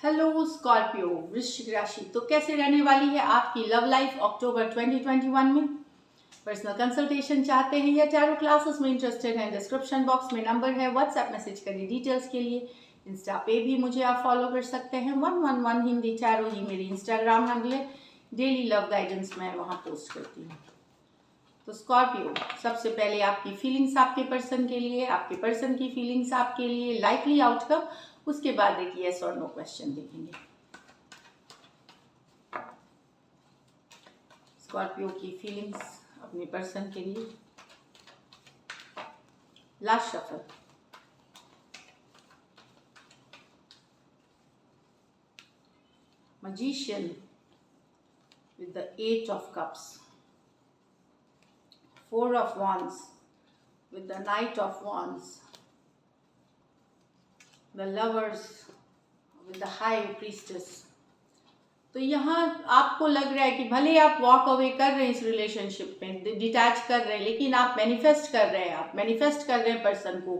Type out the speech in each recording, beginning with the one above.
Hello Scorpio वृश्चिक राशि। तो कैसे रहने वाली है आपकी लव लाइफ अक्टूबर 2021 में। पर्सनल कंसल्टेशन चाहते हैं या टैरो क्लासेस में इंटरेस्टेड हैं, डिस्क्रिप्शन बॉक्स में नंबर है, व्हाट्सएप मैसेज करिए डिटेल्स के लिए। इंस्टा पे भी मुझे आप फॉलो कर सकते हैं, 111 हिंदी टैरो ही मेरी इंस्टाग्राम हैंडल है। डेली लव गाइडेंस मैं वहाँ पोस्ट करती हूँ। तो स्कॉर्पियो, सबसे पहले आपकी फीलिंग्स आपके पर्सन के लिए, आपके पर्सन की फीलिंग्स आपके लिए, लाइकली आउटकम, उसके बाद एक यस और नो क्वेश्चन देखेंगे। स्कॉर्पियो की फीलिंग्स अपने पर्सन के लिए। Last shuffle. Magician with the 8 of cups, 4 of wands with the knight of wands, the lovers with the high priestess। तो यहाँ आपको लग रहा है कि भले आप वॉक अवे कर रहे हैं इस रिलेशनशिप में, डिटैच कर रहे हैं, लेकिन आप मैनिफेस्ट कर रहे हैं, आप मैनिफेस्ट कर रहे हैं पर्सन को।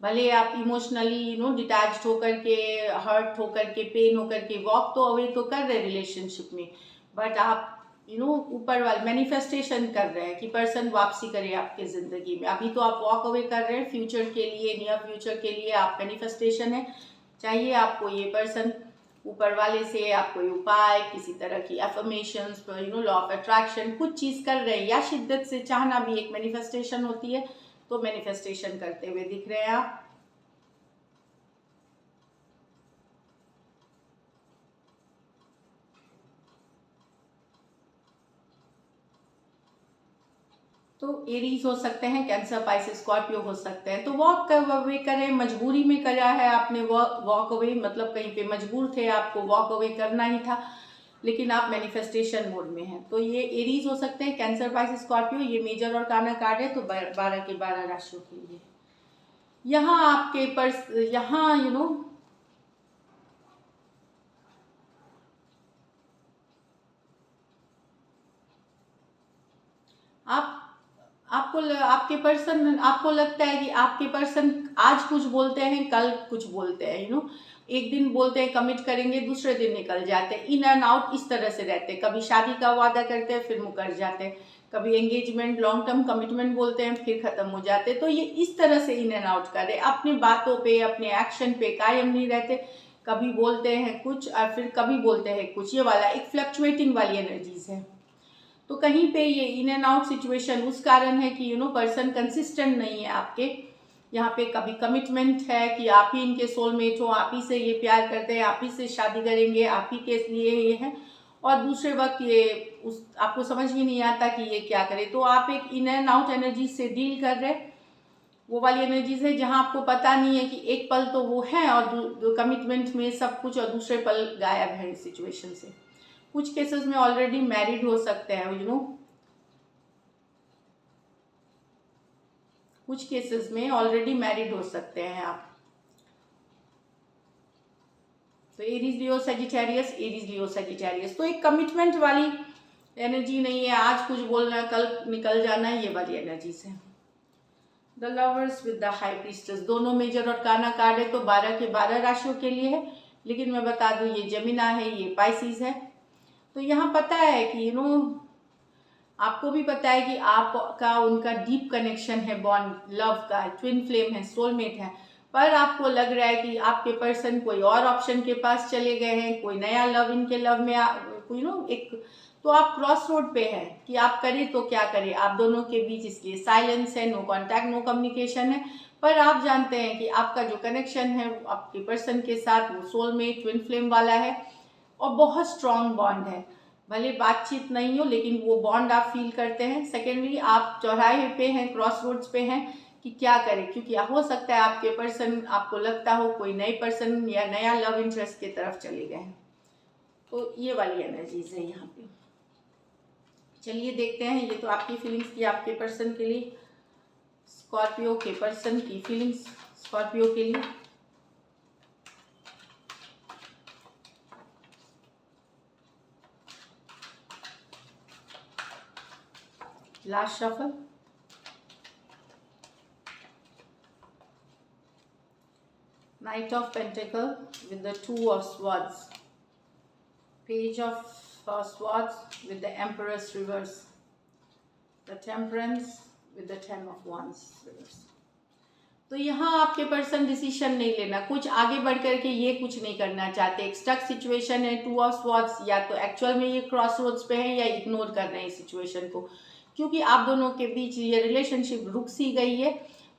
भले आप इमोशनली डिटैच होकर के, हर्ट होकर के, पेन होकर के वॉक तो अवे तो कर रहे हैं रिलेशनशिप में, बट आप ऊपर वाले मैनिफेस्टेशन कर रहे हैं कि पर्सन वापसी करे आपके ज़िंदगी में। अभी तो आप वॉक अवे कर रहे हैं, फ्यूचर के लिए, नियर फ्यूचर के लिए आप मैनिफेस्टेशन है। चाहिए आपको ये पर्सन, ऊपर वाले से आप कोई उपाय, किसी तरह की एफर्मेशंस, लॉ ऑफ अट्रैक्शन, कुछ चीज़ कर रहे हैं, या शिद्दत से चाहना भी एक मैनिफेस्टेशन होती है। तो मैनिफेस्टेशन करते हुए दिख रहे हैं आप। तो एरीज हो सकते हैं, कैंसर, पाइसेस, स्कॉर्पियो हो सकते हैं। तो वॉक अवे करें, मजबूरी में करा है आपने वॉक अवे, मतलब कहीं पे मजबूर थे, आपको वॉक अवे करना ही था, लेकिन आप मैनिफेस्टेशन मोड में हैं। तो ये एरीज हो सकते हैं, कैंसर, पाइसेस, स्कॉर्पियो। ये मेजर और काना कार्ड है, तो 12 के 12 राशियों के लिए। यहाँ आपके पर्स, यहाँ आप आपके पर्सन, आपको लगता है कि आपके पर्सन आज कुछ बोलते हैं, कल कुछ बोलते हैं। एक दिन बोलते हैं कमिट करेंगे, दूसरे दिन निकल जाते हैं, इन एंड आउट इस तरह से रहते हैं। कभी शादी का वादा करते हैं, फिर मुकर जाते हैं। कभी एंगेजमेंट, लॉन्ग टर्म कमिटमेंट बोलते हैं, फिर खत्म हो जाते। तो ये इस तरह से इन एंड आउट करे, अपनी बातों पे, अपने एक्शन पे कायम नहीं रहते। कभी बोलते हैं कुछ और फिर कभी बोलते हैं कुछ। ये वाला एक फ्लक्चुएटिंग वाली एनर्जीज है। तो कहीं पे ये इन एंड आउट सिचुएशन उस कारण है कि पर्सन कंसिस्टेंट नहीं है आपके। यहाँ पे कभी कमिटमेंट है कि आप ही इनके सोलमेट हो, आप ही से ये प्यार करते हैं, आप ही से शादी करेंगे, आप ही के लिए ये है, और दूसरे वक्त ये आपको समझ ही नहीं आता कि ये क्या करे। तो आप एक इन एंड आउट एनर्जी से डील कर रहे हैं। वो वाली एनर्जीज है जहाँ आपको पता नहीं है कि एक पल तो वो है और कमिटमेंट में सब कुछ, और दूसरे पल गायब है इस सिचुएशन से। कुछ केसेस में ऑलरेडी मैरिड हो सकते हैं, कुछ केसेस में ऑलरेडी मैरिड हो सकते हैं आप। तो Aries Leo Sagittarius, Aries Leo Sagittarius. तो एक कमिटमेंट वाली एनर्जी नहीं है, आज कुछ बोलना है, कल निकल जाना है, ये वाली एनर्जीज है। The lovers with the high priestess, दोनों मेजर और काना कार्ड है, तो 12 के 12 राशियों के लिए है। लेकिन मैं बता दूं, ये जेमिना है, ये पाइसिस है। तो यहाँ पता है कि आपको भी पता है कि आपका उनका डीप कनेक्शन है, बॉन्ड लव का, ट्विन फ्लेम है, सोलमेट है। पर आपको लग रहा है कि आपके पर्सन कोई और ऑप्शन के पास चले गए हैं, कोई नया लव इनके लव में कोई एक, तो आप क्रॉस रोड पे हैं कि आप करें तो क्या करें। आप दोनों के बीच इसलिए साइलेंस है, नो कॉन्टैक्ट, नो कम्युनिकेशन है। पर आप जानते हैं कि आपका जो कनेक्शन है आपके पर्सन के साथ, वो सोलमेट, ट्विन फ्लेम वाला है, और बहुत स्ट्रॉन्ग बॉन्ड है। भले बातचीत नहीं हो, लेकिन वो बॉन्ड आप फील करते हैं। सेकेंडली, आप चौराहे पे हैं, क्रॉस रोड्स पे हैं कि क्या करें, क्योंकि हो सकता है आपके पर्सन, आपको लगता हो कोई नए पर्सन या नया लव इंटरेस्ट की तरफ चले गए हैं। तो ये वाली एनर्जीज है यहाँ पे। चलिए देखते हैं, ये तो आपकी फीलिंग्स की आपके पर्सन के लिए। स्कॉर्पियो के पर्सन की फीलिंग्स स्कॉर्पियो के लिए। Last shuffle. Knight of Pentacle with the Two of Swords. Page of Swords with the Emperor's reverse. The Temperance with the Ten of Wands reverse. तो यहाँ आपके पर्सन डिसीजन नहीं लेना, कुछ आगे बढ़ करके ये कुछ नहीं करना चाहते, एक स्टक सिचुएशन है। टू ऑफ स्वॉर्ड्स, या तो एक्चुअल में ये क्रॉस रोड्स पे है या इग्नोर कर रहे हैं इस सिचुएशन को, क्योंकि आप दोनों के बीच ये रिलेशनशिप रुक सी गई है।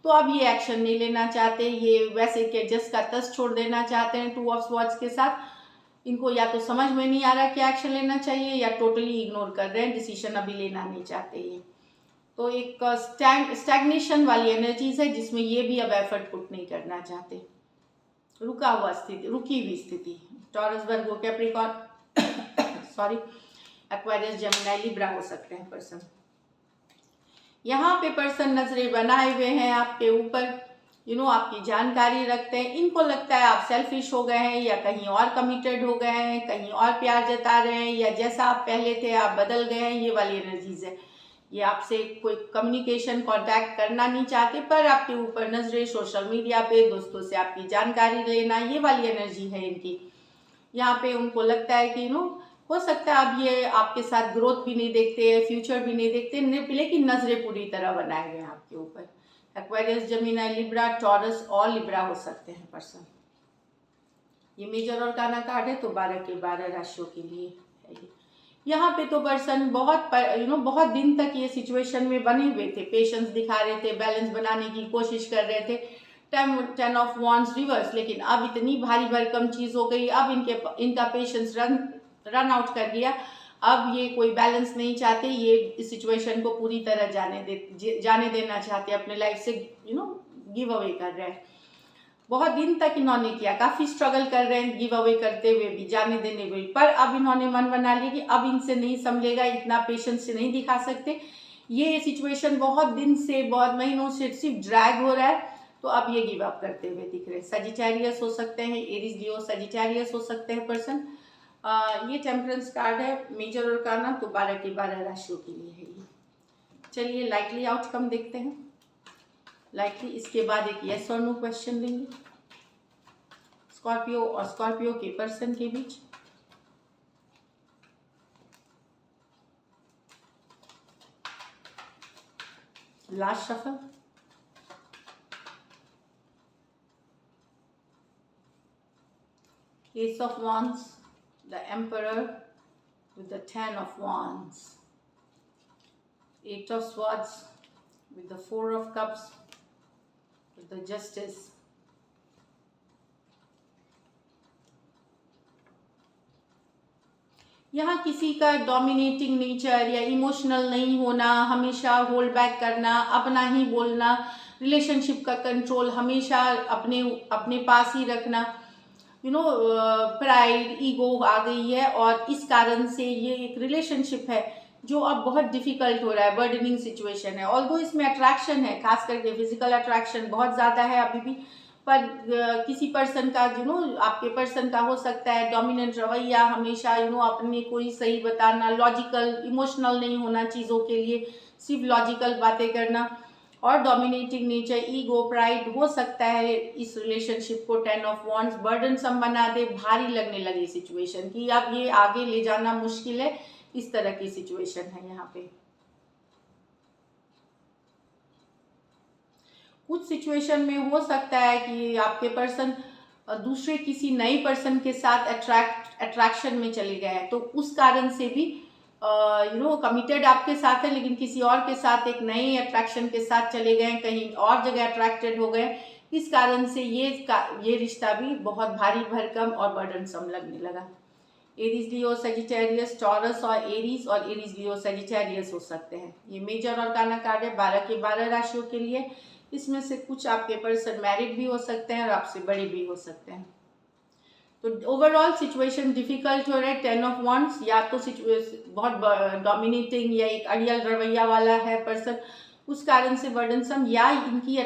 तो अब ये एक्शन नहीं लेना चाहते, ये वैसे के जस्ट का तस छोड़ देना चाहते हैं टू ऑफ स्वॉर्ड्स के साथ। इनको या तो समझ में नहीं आ रहा क्या एक्शन लेना चाहिए, या टोटली इग्नोर कर रहे हैं, डिसीजन अभी लेना नहीं चाहते ये। तो एक स्टैग्नेशन वाली एनर्जीज है जिसमें ये भी अब एफर्ट पुट नहीं करना चाहते, रुका हुआ स्थिति, रुकी हुई स्थिति। Taurus, Virgo, Capricorn sorry Aquarius, Gemini, Libra हो सकते हैं पर्सन। यहाँ पे पर्सन नजरें बनाए हुए हैं आपके ऊपर, आपकी जानकारी रखते हैं। इनको लगता है आप सेल्फिश हो गए हैं, या कहीं और कमिटेड हो गए हैं, कहीं और प्यार जता रहे हैं, या जैसा आप पहले थे आप बदल गए हैं, ये वाली एनर्जीज है। ये आपसे कोई कम्युनिकेशन कांटेक्ट करना नहीं चाहते, पर आपके ऊपर नजरें, सोशल मीडिया पे दोस्तों से आपकी जानकारी लेना, ये वाली एनर्जी है इनकी। यहाँ पे उनको लगता है कि हो सकता है अब ये आपके साथ ग्रोथ भी नहीं देखते, फ्यूचर भी नहीं देखते, लेकिन नजरें पूरी तरह बनाए हुए हैं आपके ऊपर। एक्वेरियस, जेमिनी, लिब्रा, टॉरस और लिब्रा हो सकते हैं पर्सन। ये मेजर और काना कार्ड है, तो 12 के 12 राशियों के लिए है ये। यहाँ पे तो पर्सन बहुत दिन तक ये सिचुएशन में बने हुए थे, पेशेंस दिखा रहे थे, बैलेंस बनाने की कोशिश कर रहे थे। 10 ऑफ वॉन्ड्स रिवर्स, लेकिन अब इतनी भारी भरकम चीज हो गई, अब इनका पेशेंस रन आउट कर गया। अब ये कोई बैलेंस नहीं चाहते, ये इस सिचुएशन को पूरी तरह जाने देना चाहते, अपने लाइफ से गिव अवे कर रहे हैं। बहुत दिन तक इन्होंने किया, काफी स्ट्रगल कर रहे हैं गिव अवे करते हुए भी, जाने देने हुए, पर अब इन्होंने मन बना लिया कि अब इनसे नहीं संभलेगा, इतना पेशेंस से नहीं दिखा सकते। ये सिचुएशन बहुत दिन से, बहुत महीनों से सिर्फ ड्रैग हो रहा है, तो अब ये गिव अप करते हुए दिख रहे हैं। सजिटेरियस हो सकते हैं, एरीज, लियो, सजिटेरियस हो सकते हैं पर्सन। ये टेम्परेंस कार्ड है, मेजर और काना, तो 12 के 12 राशियों के लिए है ये। चलिए लाइकली आउटकम देखते हैं। लाइकली इसके बाद एक यस और नो क्वेश्चन लेंगे स्कॉर्पियो और स्कॉर्पियो के पर्सन के बीच। Last shuffle. Ace of wands, the emperor with the 10 of wands, 8 of swords with the 4 of cups with the justice, यहाँ किसी का डोमिनेटिंग नेचर या इमोशनल नहीं होना, हमेशा होल्ड बैक करना, अपना ही बोलना, रिलेशनशिप का कंट्रोल हमेशा अपने पास ही रखना, प्राइड, ईगो आ गई है, और इस कारण से ये एक रिलेशनशिप है जो अब बहुत डिफिकल्ट हो रहा है, बर्डनिंग सिचुएशन है। ऑल्दो इसमें अट्रैक्शन है, खास करके फिजिकल अट्रैक्शन बहुत ज़्यादा है अभी भी, पर किसी पर्सन का आपके पर्सन का हो सकता है डोमिनेंट रवैया, हमेशा अपने को ही सही बताना, लॉजिकल, इमोशनल नहीं होना चीज़ों के लिए, सिर्फ लॉजिकल बातें करना, और डोमिनेटिंग नेचर, ईगो, प्राइड हो सकता है इस रिलेशनशिप को 10 ऑफ वॉन्ड्स बर्डनसम बना दे, भारी लगने लगी सिचुएशन की, अब ये आगे ले जाना मुश्किल है, इस तरह की सिचुएशन है यहाँ पे। कुछ सिचुएशन में हो सकता है कि आपके पर्सन दूसरे किसी नए पर्सन के साथ अट्रैक्शन में चले गए हैं, तो उस कारण से भी कमिटेड आपके साथ है, लेकिन किसी और के साथ एक नए अट्रैक्शन के साथ चले गए, कहीं और जगह अट्रैक्टेड हो गए, इस कारण से ये रिश्ता भी बहुत भारी भरकम और बर्डनसम लगने लगा। एरीज, लियो, सजिटेरियस, टॉरस और एरीज, लियो, सजिटेरियस हो सकते हैं। ये मेजर और काना कार्ड है 12 के 12 राशियों के लिए। इसमें से कुछ आपके पर्सन मैरिड भी हो सकते हैं और आपसे बड़े भी हो सकते हैं। तो ओवरऑल सिचुएशन डिफिकल्ट हो रहा है। 10 ऑफ वॉन्ड्स, या तो बहुत डोमिनेटिंग या एक अड़ियल रवैया वाला है पर्सन, उस कारण से बर्डनसम, या इनकी ये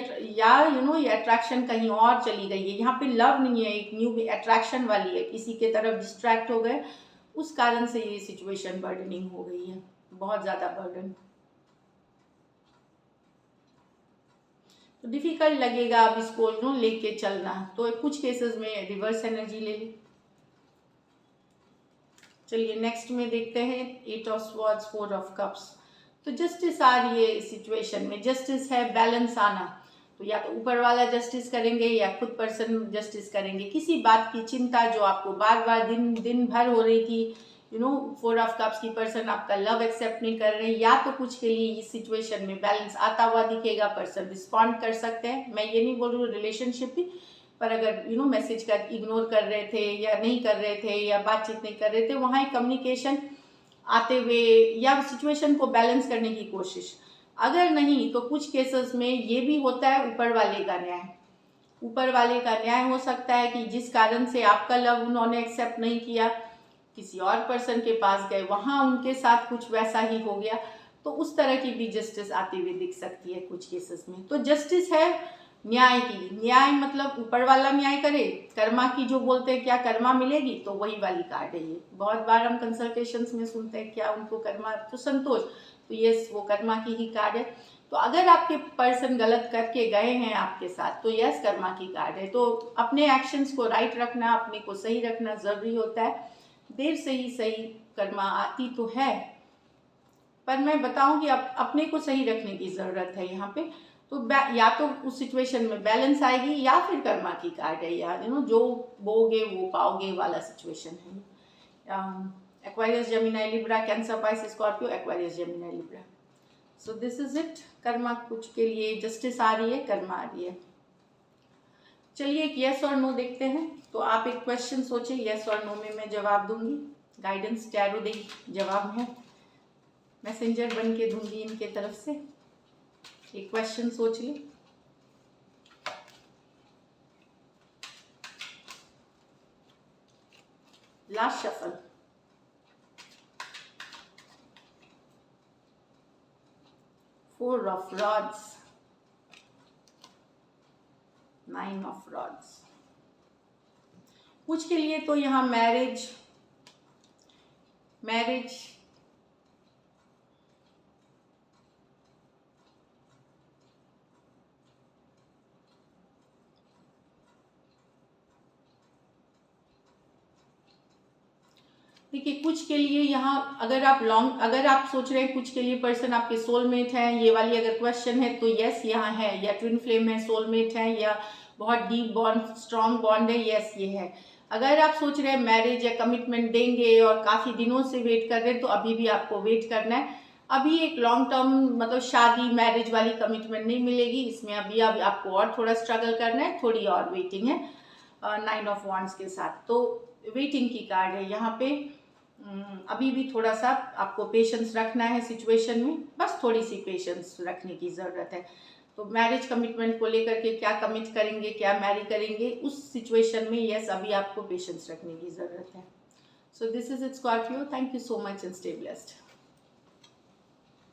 अट्रैक्शन कहीं और चली गई है। यहाँ पे लव नहीं है, एक न्यू अट्रैक्शन वाली है, किसी के तरफ डिस्ट्रैक्ट हो गए, उस कारण से ये सिचुएशन बर्डनिंग हो गई है, बहुत ज़्यादा बर्डन। तो डिफिकल्ट लगेगा अब इसको लेके चलना। तो कुछ केसेस में रिवर्स एनर्जी ले ली। चलिए नेक्स्ट में देखते हैं 8 ऑफ स्वॉर्ड्स 4 ऑफ कप्स। तो जस्टिस आ रही है इस सिचुएशन में, जस्टिस है, बैलेंस आना। तो या तो ऊपर वाला जस्टिस करेंगे या खुद पर्सन जस्टिस करेंगे। किसी बात की चिंता जो आपको बार बार दिन भर हो रही थी, 4 ऑफ कप्स की पर्सन आपका लव एक्सेप्ट नहीं कर रहे, या तो कुछ के लिए इस सिचुएशन में बैलेंस आता हुआ दिखेगा, पर्सन रिस्पॉन्ड कर सकते हैं। मैं ये नहीं बोल रही हूँ रिलेशनशिप भी, पर अगर मैसेज का इग्नोर कर रहे थे या नहीं कर रहे थे या बातचीत नहीं कर रहे थे, वहाँ एक कम्युनिकेशन आते हुए या सिचुएशन को बैलेंस करने की कोशिश। अगर नहीं तो कुछ केसेस में ये भी होता है ऊपर वाले का न्याय। ऊपर वाले का न्याय हो सकता है कि जिस कारण से आपका लव उन्होंने एक्सेप्ट नहीं किया, किसी और पर्सन के पास गए, वहाँ उनके साथ कुछ वैसा ही हो गया। तो उस तरह की भी जस्टिस आती हुई दिख सकती है कुछ केसेस में। तो जस्टिस है न्याय की। न्याय मतलब ऊपर वाला न्याय करे, कर्मा की जो बोलते हैं क्या कर्मा मिलेगी, तो वही वाली कार्ड है ये। बहुत बार हम कंसल्टेशंस में सुनते हैं क्या उनको कर्मा, तो संतोष, तो यस वो कर्मा की ही कार्ड है। तो अगर आपके पर्सन गलत करके गए हैं आपके साथ, तो यस कर्मा की कार्ड है। तो अपने एक्शंस को राइट रखना, अपने को सही रखना जरूरी होता है। देर से ही सही कर्मा आती तो है, पर मैं बताऊं कि अपने को सही रखने की जरूरत है यहाँ पे। तो या तो उस सिचुएशन में बैलेंस आएगी या फिर कर्मा की कार्ड है, या जो बोगे वो पाओगे वाला सिचुएशन है। Aquarius, Gemini, Libra, cancer, Pisces, Scorpio, Aquarius, Gemini, Libra. So this is it. Karma कुछ के लिए जस्टिस आ रही है, कर्मा आ रही है। चलिए एक यस और नो देखते हैं। तो आप एक क्वेश्चन सोचे, यस और नो में मैं जवाब दूंगी। गाइडेंस टैरो देगी जवाब है, मैसेंजर बन के दूंगी इनके तरफ से। एक क्वेश्चन सोच ली। Last shuffle. Four of rods, 9 of rods. कुछ के लिए तो यहाँ मैरिज देखिए, कुछ के लिए यहाँ अगर आप सोच रहे हैं कुछ के लिए पर्सन आपके सोलमेट है, ये वाली अगर क्वेश्चन है तो यस यहाँ है, या ट्विन फ्लेम है, सोलमेट है, या बहुत डीप बॉन्ड, स्ट्रॉन्ग बॉन्ड है, यस ये है। अगर आप सोच रहे हैं मैरिज या कमिटमेंट देंगे और काफी दिनों से वेट कर रहे हैं, तो अभी भी आपको वेट करना है। अभी एक लॉन्ग टर्म मतलब शादी मैरिज वाली कमिटमेंट नहीं मिलेगी इसमें। अभी आपको और थोड़ा स्ट्रगल करना है, थोड़ी और वेटिंग है 9 ऑफ वांड्स के साथ। तो वेटिंग की कार्ड है यहाँ पे। अभी भी थोड़ा सा आपको पेशेंस रखना है सिचुएशन में, बस थोड़ी सी पेशेंस रखने की ज़रूरत है। तो मैरिज कमिटमेंट को लेकर के क्या कमिट करेंगे, क्या मैरी करेंगे, उस सिचुएशन में यस अभी आपको पेशेंस रखने की ज़रूरत है। So this is it Scorpio. Thank you so much and stay blessed.